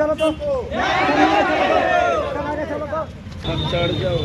चलो तो चढ़ जाओ।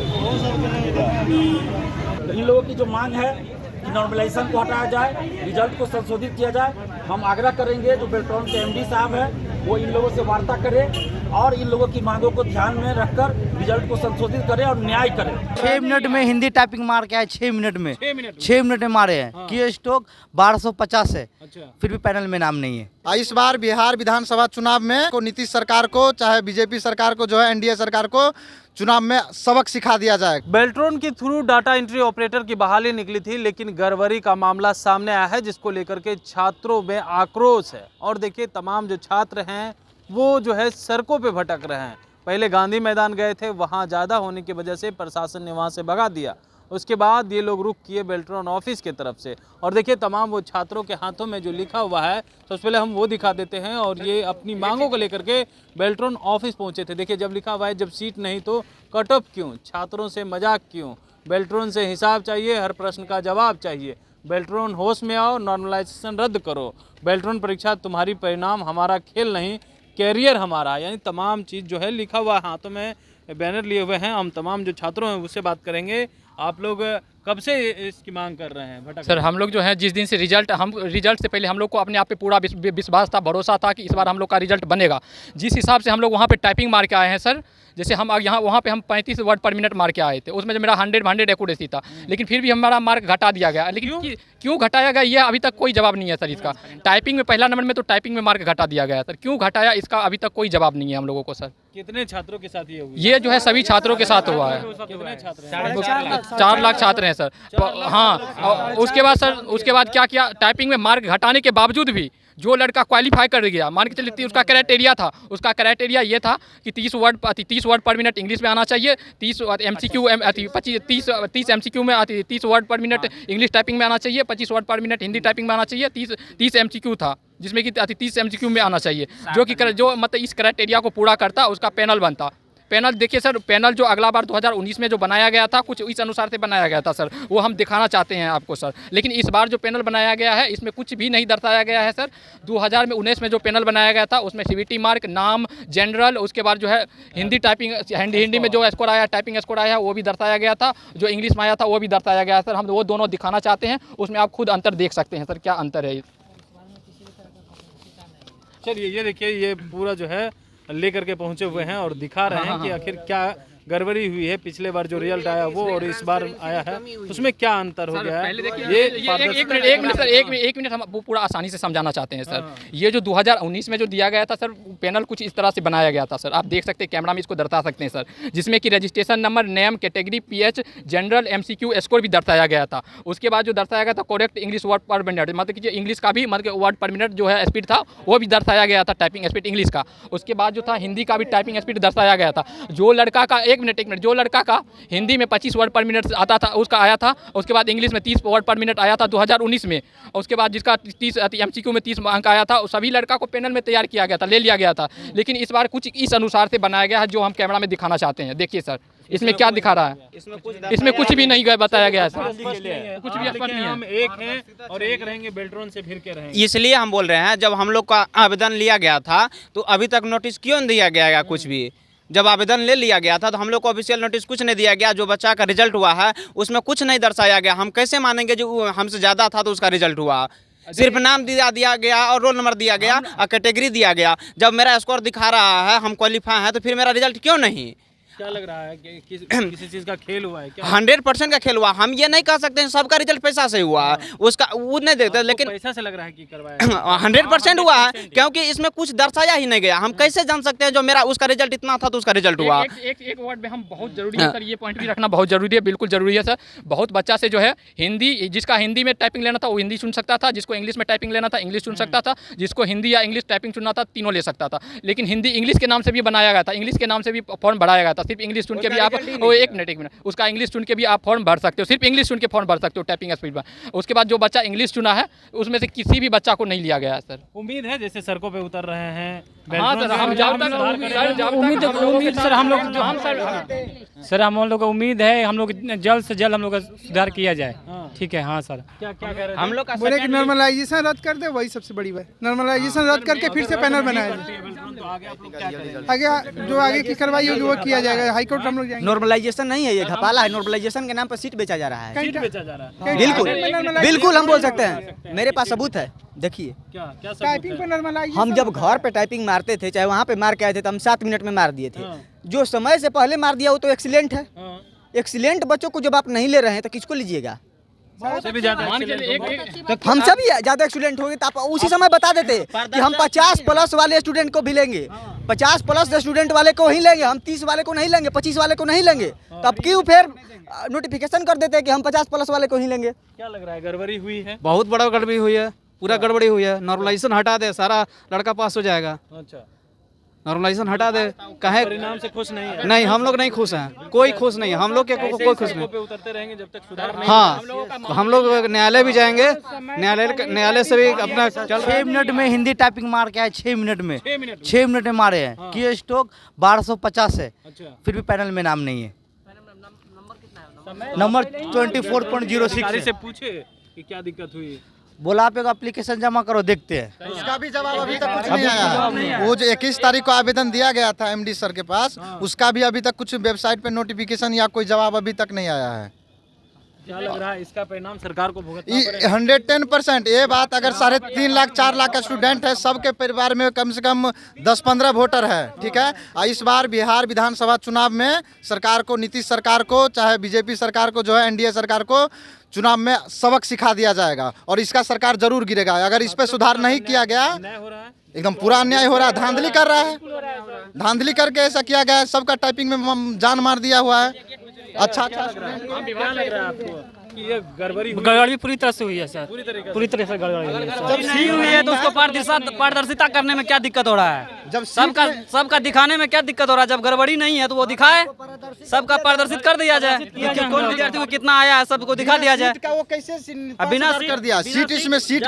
इन लोगों की जो मांग है कि नॉर्मलाइजेशन को हटाया जाए, रिजल्ट को संशोधित किया जाए। हम आग्रह करेंगे जो बेल्ट्रॉन के एमडी साहब हैं वो इन लोगों से वार्ता करें और इन लोगों की मांगों को ध्यान में रखकर रिजल्ट को संशोधित करें और न्याय करें। 6 मिनट में हिंदी टाइपिंग मार के आए, 6 मिनट में 6 मिनट में मारे हैं। हाँ। की स्टॉक 1250 है। अच्छा। फिर भी पैनल में नाम नहीं है। इस बार बिहार विधानसभा चुनाव में को नीतीश सरकार को चाहे बीजेपी सरकार को जो है एनडीए सरकार को चुनाव में सबक सिखा दिया जाए। बेल्ट्रॉन के थ्रू डाटा एंट्री ऑपरेटर की बहाली निकली थी, लेकिन गड़बड़ी का मामला सामने आया है जिसको लेकर के छात्रों में आक्रोश है। और देखिए तमाम जो छात्र हैं वो जो है सड़कों पे भटक रहे हैं। पहले गांधी मैदान गए थे, वहाँ ज़्यादा होने की वजह से प्रशासन ने वहाँ से भगा दिया। उसके बाद ये लोग रुक किए बेल्ट्रॉन ऑफिस की तरफ से। और देखिए तमाम वो छात्रों के हाथों में जो लिखा हुआ है, सबसे पहले हम वो दिखा देते हैं। और ये अपनी मांगों को लेकर के बेल्ट्रॉन ऑफिस पहुंचे थे। देखिए जब लिखा हुआ है जब सीट नहीं तो कट ऑफ क्यों, छात्रों से मजाक क्यों, बेल्ट्रॉन से हिसाब चाहिए, हर प्रश्न का जवाब चाहिए, बेल्ट्रॉन होश में आओ, नॉर्मलाइजेशन रद्द करो, बेल्ट्रॉन परीक्षा तुम्हारी परिणाम हमारा खेल नहीं कैरियर हमारा। यानी तमाम चीज़ जो है लिखा हुआ है, हाथों में बैनर लिए हुए हैं। हम तमाम जो छात्रों हैं उससे बात करेंगे। आप लोग कब से इसकी मांग कर रहे हैं? सर हम लोग जो है जिस दिन से रिजल्ट से पहले हम लोग को अपने आप पे पूरा विश्वास था, भरोसा था कि इस बार हम लोग का रिजल्ट बनेगा। जिस हिसाब से हम लोग वहाँ पे टाइपिंग मार के आए हैं सर, जैसे हम यहाँ वहाँ पे हम 35 वर्ड पर मिनट मार के आए थे, उसमें जो मेरा 100 एक्यूरेसी था, लेकिन फिर भी हमारा मार्क घटा दिया गया। लेकिन क्यों घटाया गया ये अभी तक कोई जवाब नहीं है सर इसका। टाइपिंग में पहला नंबर में तो टाइपिंग में मार्क घटा दिया गया सर, क्यों घटाया इसका अभी तक कोई जवाब नहीं है हम लोगों को सर। कितने छात्रों के साथ ये हुआ? ये जो है सभी छात्रों के साथ हुआ है। कितने छात्र? 4 लाख छात्र हैं सर। हाँ, उसके बाद सर उसके बाद क्या किया, टाइपिंग में मार्क घटाने के बावजूद भी जो लड़का क्वालिफाई कर गया, मान के चलिए उसका क्राइटेरिया था, उसका क्राइटेरिया ये था कि 30 वर्ड पर मिनट इंग्लिश में आना चाहिए, 30 MCQ 30 MCQ में 30 वर्ड पर मिनट इंग्लिश टाइपिंग में आना चाहिए, 25 वर्ड पर मिनट हिंदी टाइपिंग में आना चाहिए, 30 MCQ था जिसमें कि 30 MCQ में आना चाहिए, जो मतलब इस क्राइटेरिया को पूरा करता उसका पैनल बनता। पैनल देखिए सर, पैनल जो अगला बार 2019 में जो बनाया गया था कुछ इस अनुसार से बनाया गया था सर, वो हम दिखाना चाहते हैं आपको सर। लेकिन इस बार जो पैनल बनाया गया है इसमें कुछ भी नहीं दर्शाया गया है सर। 2019 में जो पैनल बनाया गया था उसमें CBT मार्क, नाम, जनरल, उसके बाद जो है हिंदी टाइपिंग, हिंदी में जो स्कोर आया, टाइपिंग स्कोर आया वो भी दर्शाया गया था, जो इंग्लिश में आया था वो भी दर्शाया गया सर। हम वो दोनों दिखाना चाहते हैं, उसमें आप खुद अंतर देख सकते हैं सर, क्या अंतर है। चलिए ये देखिए ये पूरा जो है लेकर के पहुंचे हुए हैं और दिखा रहे हैं कि आखिर क्या गड़बड़ी हुई है। पिछले बार जो रिजल्ट आया वो और इस बार आया है उसमें क्या अंतर हो गया है। एक मिनट हम पूरा आसानी से समझाना चाहते हैं सर। ये जो 2019 में जो दिया गया था सर पैनल कुछ इस तरह से बनाया गया था सर, आप देख सकते हैं कैमरा में इसको दर्शा सकते हैं सर, जिसमें कि registration number, name, category, PH, general, MCQ score भी दर्शाया गया था। उसके बाद जो दर्शाया गया था करेक्ट इंग्लिश वर्ड पर मिनट, मतलब कि इंग्लिश का भी मतलब वर्ड पर मिनट जो है स्पीड था वो भी दर्शाया गया था, टाइपिंग स्पीड इंग्लिश का। उसके बाद जो था हिंदी का भी टाइपिंग स्पीड दर्शाया गया था। जो लड़का का एक मिनट जो लड़का का हिंदी में 25 वर्ड पर मिनट आता था उसका आया था, उसके बाद इंग्लिश में 30 वर्ड पर मिनट आया था 2019 में, उसके बाद जिसका 30 MCQ में 30 अंक आया था सभी लड़का को पैनल में तैयार किया गया था, ले लिया गया था। लेकिन इस बार कुछ इस अनुसार से बनाया गया है जो हम कैमरा में दिखाना चाहते हैं। देखिए सर इसमें क्या दिखा रहा है, इसमें कुछ भी नहीं बताया गया है सर, कुछ भी स्पष्ट नहीं है। हम एक हैं और एक रहेंगे, बेल्ट्रॉन से फिर के रहेंगे। इसलिए हम बोल रहे हैं जब हम लोग का आवेदन लिया गया था तो अभी तक नोटिस क्यों नहीं दिया गया कुछ भी। जब आवेदन ले लिया गया था तो हम लोग को ऑफिशियल नोटिस कुछ नहीं दिया गया। जो बच्चा का रिजल्ट हुआ है उसमें कुछ नहीं दर्शाया गया। हम कैसे मानेंगे जो हमसे ज़्यादा था तो उसका रिजल्ट हुआ। सिर्फ नाम दिया गया और रोल नंबर दिया गया और कैटेगरी दिया गया। जब मेरा स्कोर दिखा रहा है, हम क्वालिफाई हैं, तो फिर मेरा रिजल्ट क्यों नहीं? क्या लग रहा है कि किसी चीज का खेल हुआ है क्या? 100% का खेल हुआ। हम ये नहीं कह सकते हैं सबका रिजल्ट पैसा से हुआ है, उसका वो नहीं देखते, लेकिन पैसा से लग रहा है कि करवाया 100% हुआ है क्योंकि इसमें कुछ दर्शाया ही नहीं गया। हम कैसे जान सकते हैं जो मेरा उसका रिजल्ट इतना था तो उसका रिजल्ट हुआ। एक वर्ड में हम बहुत जरूरी है सर, ये पॉइंट भी रखना बहुत जरूरी है, बिल्कुल जरूरी है सर। बहुत बच्चा से जो है हिंदी, जिसका हिंदी में टाइपिंग लेना था वो हिंदी चुन सकता था, जिसको इंग्लिश में टाइपिंग लेना था इंग्लिश चुन सकता था, जिसको हिंदी या इंग्लिश टाइपिंग चुनना था तीनों ले सकता था। लेकिन हिंदी इंग्लिश के नाम से भी बनाया गया था, इंग्लिश के नाम से भी फॉर्म भराया गया था। सिर्फ इंग्लिश चुन के भी आप एक मिनट उसका इंग्लिश चुन के भी आप फॉर्म भर सकते हो, सिर्फ इंग्लिश चुन के फॉर्म भर सकते हो टाइपिंग स्पीड में। उसके बाद जो बच्चा इंग्लिश चुना है उसमें से किसी भी बच्चा को नहीं लिया गया है सर। उम्मीद है जैसे सड़कों पे उतर रहे हैं। हाँ सर, हम सर हम लोग को उम्मीद है हम लोग जल्द से जल्द हम लोग का सुधार किया जाए। ठीक है, हाँ सर। क्या क्या कह रहे थे? हम लोग का बोले कि नॉर्मलाइजेशन रद्द कर दे, वही सबसे बड़ी बात। नॉर्मलाइजेशन रद्द करके फिर से पैनल बनाया जाए। आगे जो आगे की कार्रवाई होगी वो किया जाएगा। हाईकोर्ट हम लोग जाएंगे। नॉर्मलाइजेशन नहीं है, ये घपाला है। नॉर्मलाइजेशन के नाम पर सीट बेचा जा रहा है। सीट बेचा जा रहा है। बिल्कुल बिल्कुल हम बोल सकते हैं, मेरे पास सबूत है। देखिए क्या क्या सबूत टाइपिंग है? पे नॉर्मलाइजेशन हम जब घर पे टाइपिंग मारते थे, चाहे वहाँ पे मार के आए थे, तो हम 7 मिनट में मार दिए थे। जो समय से पहले मार दिया वो तो एक्सीलेंट है। हाँ। एक्सीलेंट बच्चों को जब आप नहीं ले रहे हैं तो किसको लीजिएगा? से भी ज्यादा हमसे भी ज़्यादा एक्सीलेंट होगी तो आप उसी समय बता देते कि हम 50+ वाले स्टूडेंट को भी लेंगे, 50+ स्टूडेंट वाले को ही लेंगे, हम 30 वाले को नहीं लेंगे, 25 वाले को नहीं लेंगे। तो अब क्यों फिर नोटिफिकेशन कर देते हैं कि हम 50+ वाले को ही लेंगे? क्या लग रहा है, गड़बड़ी हुई है? बहुत बड़ा गड़बड़ी हुई है, पूरा गड़बड़ी हुई है। नॉर्मलाइजेशन हटा दे, सारा लड़का पास हो जाएगा। अच्छा, नॉर्मलाइजेशन हटा दे, कहे परिणाम से खुश नहीं है? नहीं, हम लोग नहीं खुश हैं, कोई खुश नहीं है, हम लोग के कोई खुश नहीं। पे उतरते रहेंगे जब तक सुधार नहीं। हाँ, हम लोग न्यायालय भी जाएंगे, न्यायालय से भी अपना चल 6 मिनट में हिंदी टाइपिंग मार के आए। 6 मिनट में 6 मिनट में मारे हैं। की स्टॉक 1250 है। अच्छा, फिर भी पैनल में नाम नहीं है। नंबर 24.06 अधिकारी है। से पूछे कि क्या दिक्कत हुई? बोला आप एक एप्लीकेशन जमा करो, देखते हैं। उसका भी जवाब अभी तक कुछ नहीं आया है। वो जो 21 तारीख को आवेदन दिया गया था एमडी सर के पास, उसका भी अभी तक कुछ वेबसाइट पे नोटिफिकेशन या कोई जवाब अभी तक नहीं आया है। क्या लग रहा है, इसका परिणाम सरकार को भुगतना पड़ेगा? 110% ये बात, अगर 3.5 लाख 4 लाख का स्टूडेंट है, सबके परिवार में कम से कम 10-15 वोटर है। ठीक है, और इस बार बिहार विधानसभा चुनाव में सरकार को, नीतीश सरकार को, चाहे बीजेपी सरकार को, जो है एनडीए सरकार को चुनाव में सबक सिखा दिया जाएगा और इसका सरकार जरूर गिरेगा। अगर इस पे सुधार नहीं किया गया, हो रहा है? एकदम पूरा अन्याय हो रहा है। धांधली कर रहा है, धांधली करके ऐसा किया गया है। सबका टाइपिंग में जान मार दिया हुआ है। अच्छा क्या लग रहा है आपको कि ये गड़बड़ी हुई? गड़बड़ी पूरी तरह से हुई है सर, पूरी तरीके से? पूरी तरह से गड़बड़ी हुई है। जब सील हुई है तो उसको पारदर्शिता करने में क्या दिक्कत हो रहा है? जब सबका दिखाने में क्या दिक्कत हो रहा है? जब गड़बड़ी नहीं है तो वो दिखाए, सबका पारदर्शित कर दिया जाए कि कौन विद्यार्थी को कितना आया है, सबको दिखा दिया जाए। सीट का वो कैसे बिना कर दिया? सीट इसमें सीट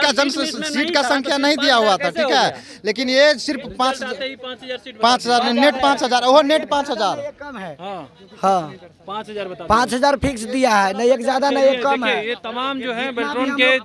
का संख्या नहीं दिया हुआ था। ठीक है, लेकिन ये सिर्फ 5,000 नेट 5,000, वो नेट 5,000 कम है। हाँ, 5,000 बता 5,000 फिक्स दिया है, नहीं एक ज्यादा नहीं एक कम है। ये तमाम जो है बेल्ट्रॉन के